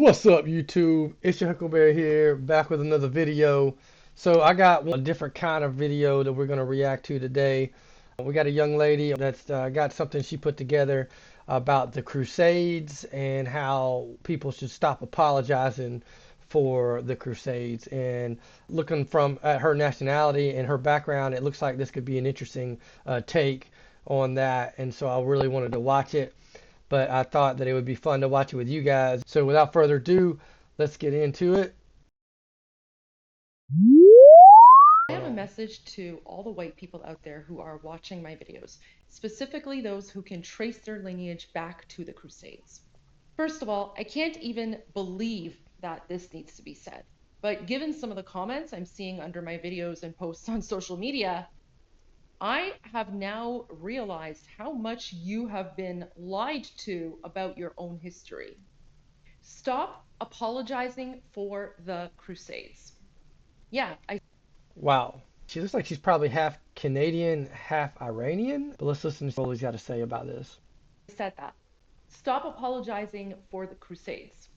What's up, YouTube? It's your Huckleberry here, back with another video. So I got a different kind of video that we're going to react to today. We got a young lady that's got something she put together about the Crusades and how people should stop apologizing for the Crusades. And looking from at her nationality and her background, it looks like this could be an interesting take on that. And so I really wanted to watch it, but I thought that it would be fun to watch it with you guys. So without further ado, let's get into it. I have a message to all the white people out there who are watching my videos, specifically those who can trace their lineage back to the Crusades. First of all, I can't even believe that this needs to be said, but given some of the comments I'm seeing under my videos and posts on social media, I have now realized how much you have been lied to about your own history. Stop apologizing for the Crusades. Yeah, I Wow. She looks like she's probably half Canadian, half Iranian. But let's listen to what Goldie's got to say about this. said that. Stop apologizing for the Crusades.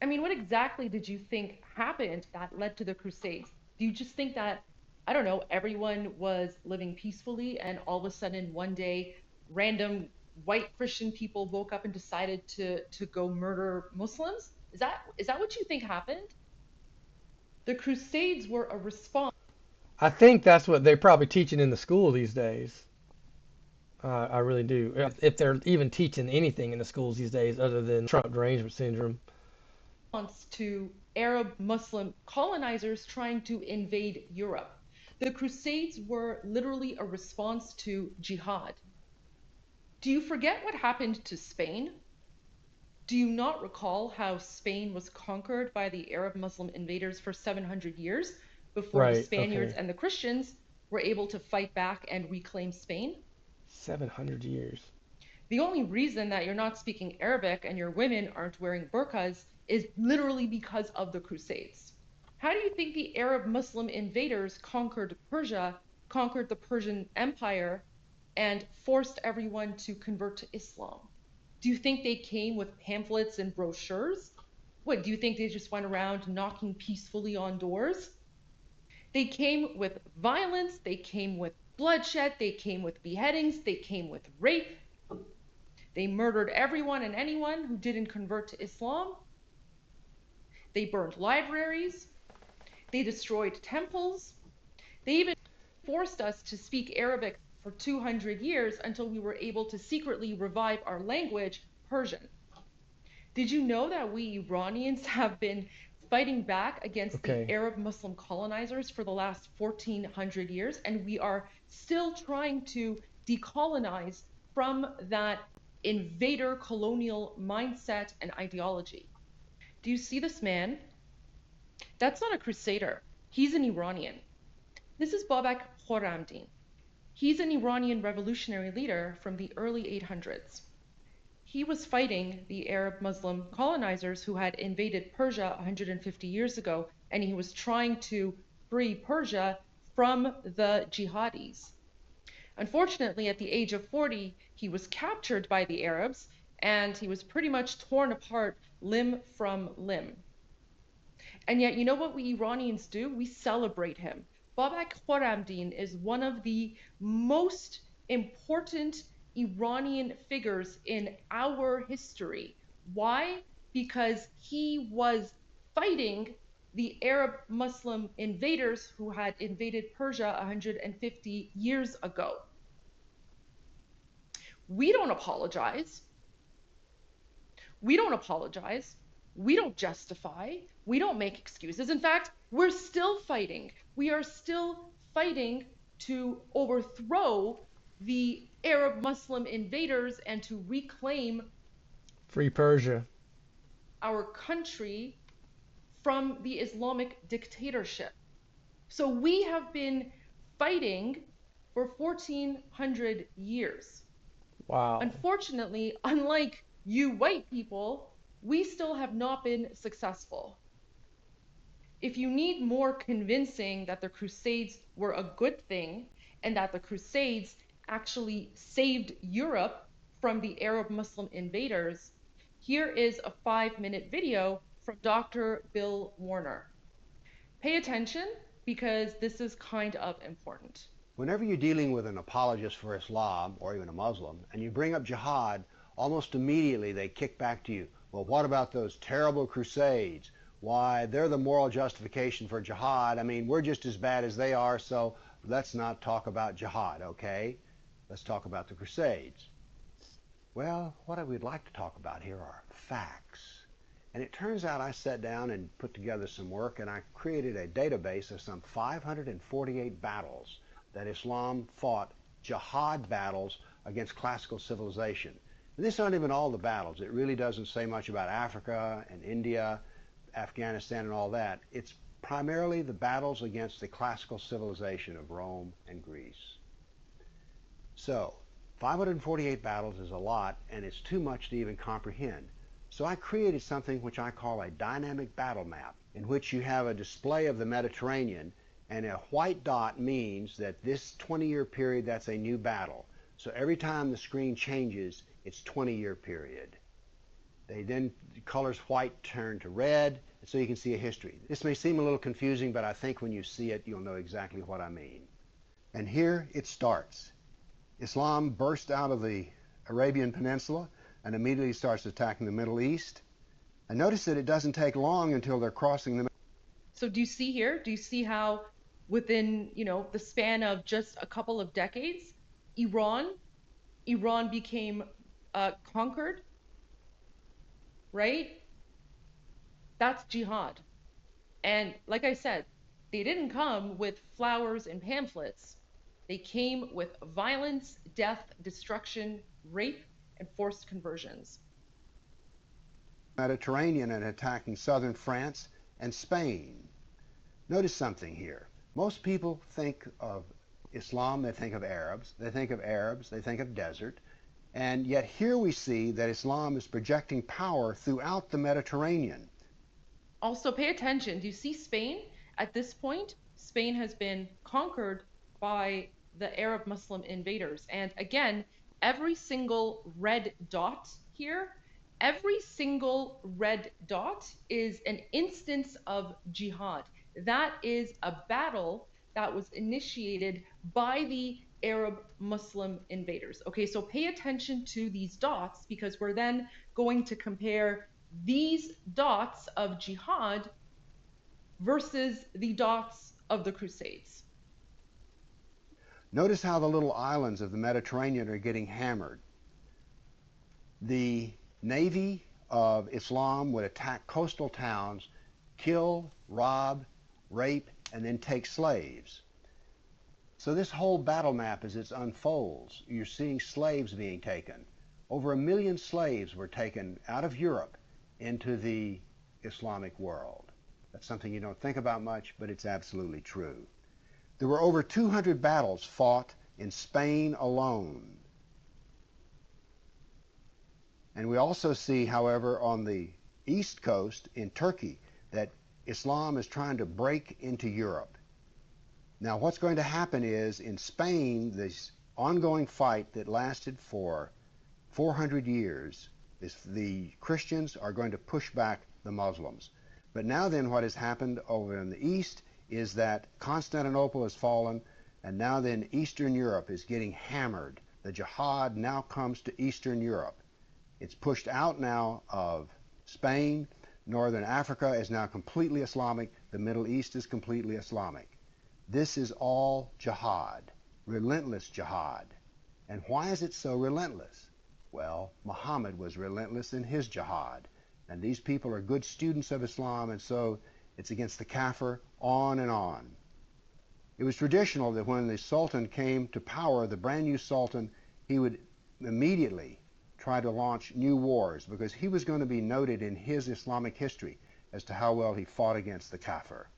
I mean, what exactly did you think happened that led to the Crusades? Do you just think that, I don't know, everyone was living peacefully and all of a sudden one day random white Christian people woke up and decided to go murder Muslims? Is that what you think happened? The Crusades were a response. I think that's what they're probably teaching in the school these days. I really do. If they're even teaching anything in the schools these days other than Trump derangement syndrome. To Arab Muslim colonizers trying to invade Europe. The Crusades were literally a response to jihad. Do you forget what happened to Spain? Do you not recall how Spain was conquered by the Arab Muslim invaders for 700 years before the Right, Spaniards okay. and the Christians were able to fight back and reclaim Spain? 700 years. The only reason that you're not speaking Arabic and your women aren't wearing burqas is literally because of the Crusades. How do you think the Arab Muslim invaders conquered Persia, conquered the Persian Empire, and forced everyone to convert to Islam? Do you think they came with pamphlets and brochures? What, do you think they just went around knocking peacefully on doors? They came with violence, they came with bloodshed, they came with beheadings, they came with rape. They murdered everyone and anyone who didn't convert to Islam. They burned libraries. They destroyed temples. They even forced us to speak Arabic for 200 years until we were able to secretly revive our language, Persian. Did you know that we Iranians have been fighting back against the Okay. Arab Muslim colonizers for the last 1400 years, and we are still trying to decolonize from that invader colonial mindset and ideology? Do you see this man? That's not a crusader. He's an Iranian. This is Babak Khorramdin. He's an Iranian revolutionary leader from the early 800s. He was fighting the Arab Muslim colonizers who had invaded Persia 150 years ago, and he was trying to free Persia from the jihadis. Unfortunately, at the age of 40, he was captured by the Arabs and he was pretty much torn apart limb from limb. And yet, you know what we Iranians do? We celebrate him. Babak Khorramdin is one of the most important Iranian figures in our history. Why? Because he was fighting the Arab Muslim invaders who had invaded Persia 150 years ago. We don't apologize. We don't apologize. We don't justify. We don't make excuses. In fact, we're still fighting. We are still fighting to overthrow the Arab Muslim invaders and to reclaim Free Persia. our country from the Islamic dictatorship. So we have been fighting for 1400 years. Wow. Unfortunately, unlike you white people, we still have not been successful. If you need more convincing that the Crusades were a good thing and that the Crusades actually saved Europe from the Arab Muslim invaders, Here is a 5-minute video from Dr. Bill Warner. Pay attention because this is kind of important. Whenever you're dealing with an apologist for Islam or even a Muslim and you bring up jihad, almost immediately they kick back to you, well, what about those terrible crusades? Why, they're the moral justification for jihad. I mean, we're just as bad as they are, so let's not talk about jihad, okay? Let's talk about the crusades. Well, what I would like to talk about here are facts. And it turns out I sat down and put together some work and I created a database of some 548 battles that Islam fought, jihad battles against classical civilization. And these aren't even all the battles. It really doesn't say much about Africa and India, Afghanistan and all that. It's primarily the battles against the classical civilization of Rome and Greece. So, 548 battles is a lot, and it's too much to even comprehend. So I created something which I call a dynamic battle map, in which you have a display of the Mediterranean, and a white dot means that this 20-year period, that's a new battle. So every time the screen changes, it's 20-year period. The colors white turn to red, and so you can see a history. This may seem a little confusing, but I think when you see it, you'll know exactly what I mean. And here it starts. Islam burst out of the Arabian Peninsula and immediately starts attacking the Middle East. And notice that it doesn't take long until they're crossing the... So do you see here? Do you see how within, the span of just a couple of decades, Iran became conquered, right? That's jihad. And like I said, they didn't come with flowers and pamphlets. They came with violence, death, destruction, rape, and forced conversions. Mediterranean and attacking southern France and Spain. Notice something here. Most people think of Islam, they think of Arabs, they think of desert, and yet here we see that Islam is projecting power throughout the Mediterranean. Also pay attention, do you see Spain? At this point, Spain has been conquered by the Arab Muslim invaders. And again, every single red dot here, every single red dot is an instance of jihad. That is a battle that was initiated by the Arab Muslim invaders. Okay, so pay attention to these dots because we're then going to compare these dots of jihad versus the dots of the Crusades. Notice how the little islands of the Mediterranean are getting hammered. The navy of Islam would attack coastal towns, kill, rob, rape, and then take slaves. So this whole battle map, as it unfolds, you're seeing slaves being taken. Over 1 million slaves were taken out of Europe into the Islamic world. That's something you don't think about much, but it's absolutely true. There were over 200 battles fought in Spain alone. And we also see, however, on the east coast in Turkey, that Islam is trying to break into Europe. Now what's going to happen is, in Spain, this ongoing fight that lasted for 400 years, the Christians are going to push back the Muslims. But now then what has happened over in the east is that Constantinople has fallen, and now then Eastern Europe is getting hammered. The jihad now comes to Eastern Europe. It's pushed out now of Spain. Northern Africa is now completely Islamic. The Middle East is completely Islamic. This is all jihad, relentless jihad. And why is it so relentless? Well, Muhammad was relentless in his jihad. And these people are good students of Islam, and so it's against the kafir, on and on. It was traditional that when the Sultan came to power, the brand new Sultan, he would immediately try to launch new wars because he was going to be noted in his Islamic history as to how well he fought against the kafir.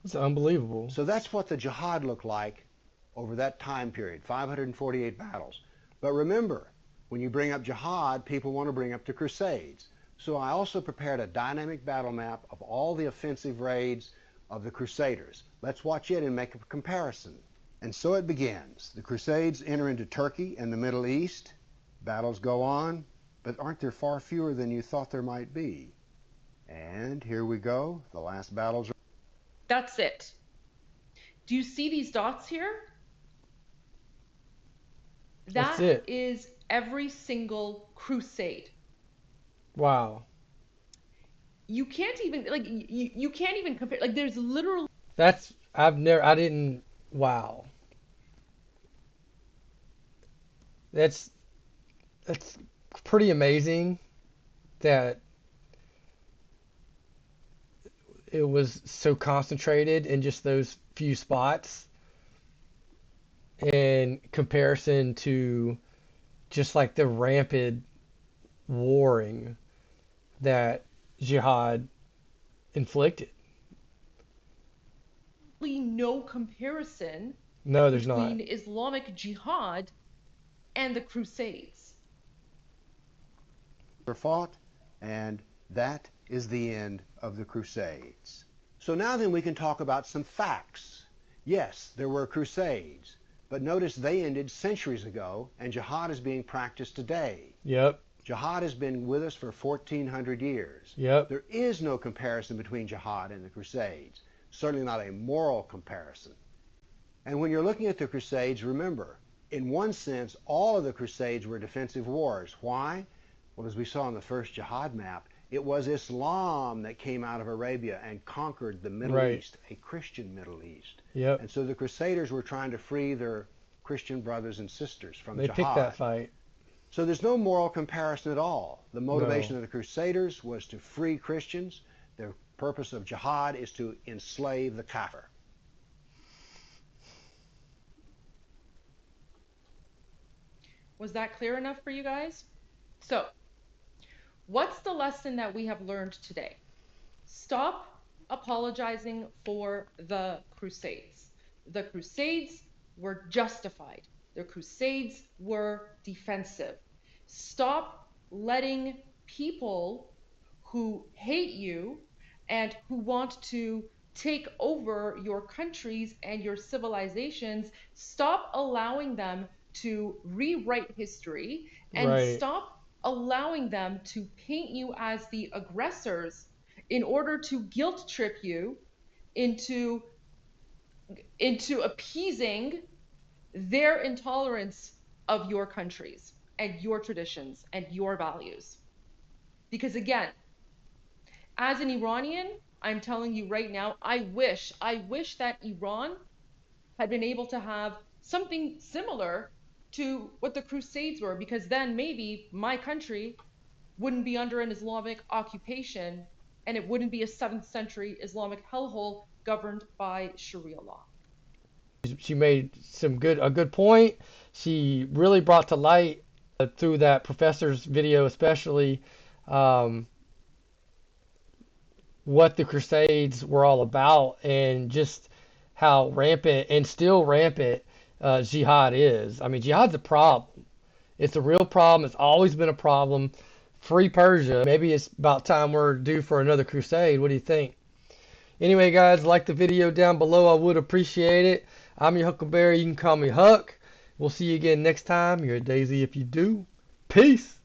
It's unbelievable. So that's what the jihad looked like over that time period, 548 battles. But remember, when you bring up jihad, people want to bring up the Crusades. So I also prepared a dynamic battle map of all the offensive raids of the Crusaders. Let's watch it and make a comparison. And so it begins. The Crusades enter into Turkey and the Middle East. Battles go on, but aren't there far fewer than you thought there might be? And here we go, the last battles are... That's it. Do you see these dots here? That's That it. is every single crusade. Wow. You can't even like you can't even compare. Like there's literally That's I didn't. Wow. That's that's pretty amazing that it was so concentrated in just those few spots in comparison to just like the rampant warring that jihad inflicted. no comparison No, there's not. between Islamic Jihad and the Crusades. fought, and that is the end of the Crusades. So now then we can talk about some facts. Yes, there were Crusades, but notice they ended centuries ago, and jihad is being practiced today. Yep. Jihad has been with us for 1400 years. Yep. There is no comparison between jihad and the Crusades, certainly not a moral comparison. And when you're looking at the Crusades, remember, in one sense, all of the Crusades were defensive wars. Why? Well, as we saw on the first jihad map, it was Islam that came out of Arabia and conquered the Middle East, a Christian Middle East. Yep. And so the Crusaders were trying to free their Christian brothers and sisters from They jihad. picked that fight. So there's no moral comparison at all. The motivation No. of the Crusaders was to free Christians. The purpose of jihad is to enslave the kafir. Was that clear enough for you guys? So, what's the lesson that we have learned today? Stop apologizing for the Crusades. The Crusades were justified. The Crusades were defensive. Stop letting people who hate you and who want to take over your countries and your civilizations, stop allowing them to rewrite history and Right. stop allowing them to paint you as the aggressors in order to guilt trip you into appeasing their intolerance of your countries and your traditions and your values. Because again, as an Iranian, I'm telling you right now, I wish that Iran had been able to have something similar to what the Crusades were, because then maybe my country wouldn't be under an Islamic occupation and it wouldn't be a 7th century Islamic hellhole governed by Sharia law. She made a good point. She really brought to light through that professor's video, especially what the Crusades were all about and just how rampant and still rampant jihad is. I mean, jihad's a problem. It's a real problem. It's always been a problem. Free Persia. Maybe it's about time we're due for another crusade. What do you think? Anyway, guys, like the video down below. I would appreciate it. I'm your Huckleberry. You can call me Huck. We'll see you again next time. You're a daisy if you do. Peace.